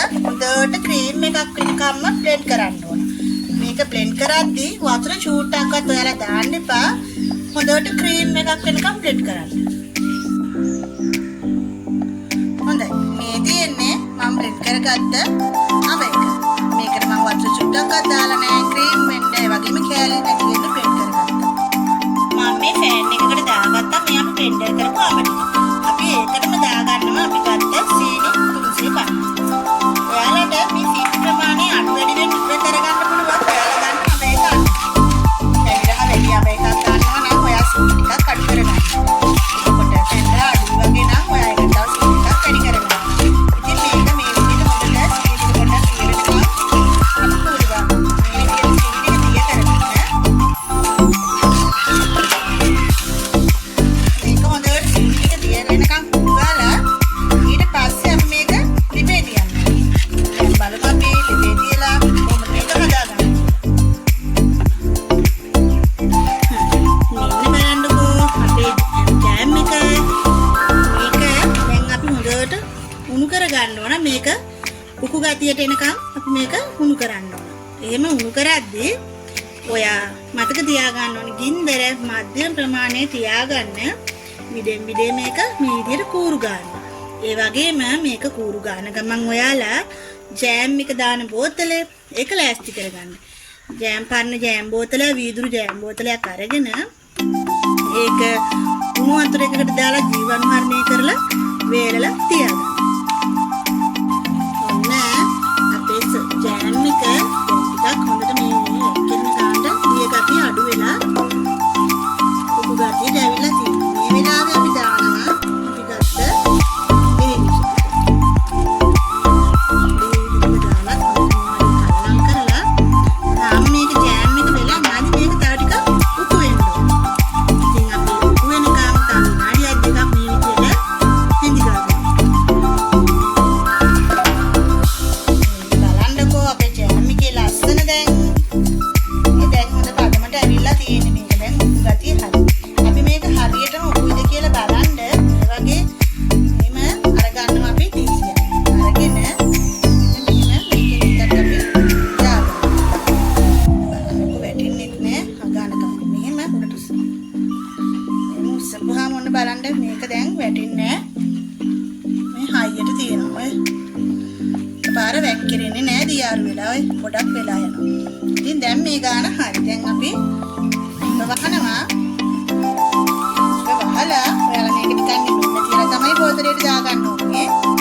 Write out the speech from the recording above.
හොඳට ක්‍රීම් එකක් වෙනකම්ම බ්ලෙන්ඩ් කරන්න ඕන. මේක බ්ලෙන්ඩ් කරද්දී වතුර චූට්ටක්වත් ඔයාලා දාන්න එපා. හොඳට ක්‍රීම් එකක් වෙනකම් බ්ලෙන්ඩ් කරන්න. හොඳයි. මේ තියෙන්නේ මම බ්ලෙන්ඩ් කරගත්ත අවයක. මේකට මම වතුර චූට්ටක්වත් දාලා නැහැ. ක්‍රීම් වෙන්නේ ඒ වගේම කැලේ නැති වෙන්න බ්ලෙන්ඩ් කරගත්තා. මම මේ ෆෑන් එකකට දාගත්තා. මේ අපි බ්ලෙන්ඩර් කරපු අපිට. අපි ඒකටම දාගන්නවා අපි ගත්ත සීනි 350. ඔයාලට මේ සීනි ප්‍රමාණය අඩු වැඩි වෙන්න ඉවර කරගන්න පුළුවන්. ඔයාලා ගන්න අපේ එකක්. කැවිරහ වැඩි අපේ එකක් ගන්නවා නම් ඔයා සීනි ටිකක් අඩු කරගන්න. එතකොට බ්ලෙන්ඩර් අඩු වගේ නම් ඔයා එකට තව සීනි ටිකක් වැඩි කරගන්න. ඉතින් මේක මේ විදිහට හොඳට සීනි පොඩ්ඩක් ඉවරනවා. අපි පුරුදු ගන්න. මේ විදිහට සීනි ටික දිය කරගන්න. මේක උකු ගතියට එනකම් අපි මේක උණු කරන්න ඕන. එහෙම උණු කරද්දී ඔයා මතක තියාගන්න ඕනේ ගින්දර මධ්‍යම ප්‍රමාණයේ තියාගන්න. විදෙන් විදේ මේක මේ විදිහට කූරු ගන්න. ඒ වගේම මේක කූරු ගන්න ගමන් ඔයාලා ජෑම් එක දාන බෝතලේ ඒක ලෑස්ති කරගන්න. ජෑම් පන්න ජෑම් බෝතලය වීදුරු ජෑම් බෝතලයක් අරගෙන ඒක උණු වතුරයකට දාලා ජීවණුහරණය කරලා වේලලා තියාගන්න. ජෑම් එක ටිකක් හොඳට මේ එක්කෙන ගන්න දිය ගතිය අඩු වෙලා උකු ගතිය දැවිලා තියෙනවා. මේ වෙලාවේ අපි දානවා අපි ගත්ත මිරිස් ටික. මේක ජෑම් එක වෙලා නැති මේක තව ටිකක් උකු වෙන්න ඕන. ඉතින් අපි උකු වෙනකම් තව විනාඩියක් දෙකක් මේ විදිහට හිඳි ගන්නවා. බලන්න මේක දැන් වැටෙන්නේ මේ හයියට තියෙනවා ඔය. පාර වැක්කිරෙන්නේ නැහැ දියාරු වෙලා ඔය පොඩක් වෙලා යනවා. ඉතින් දැන් මේ ගාන හරි. දැන් අපි වහනවා. ඒක වහලා ඔයාලා මේක නිකන් නිකන් තියලා තමයි බෝතලෙට දාගන්න ඕනේ.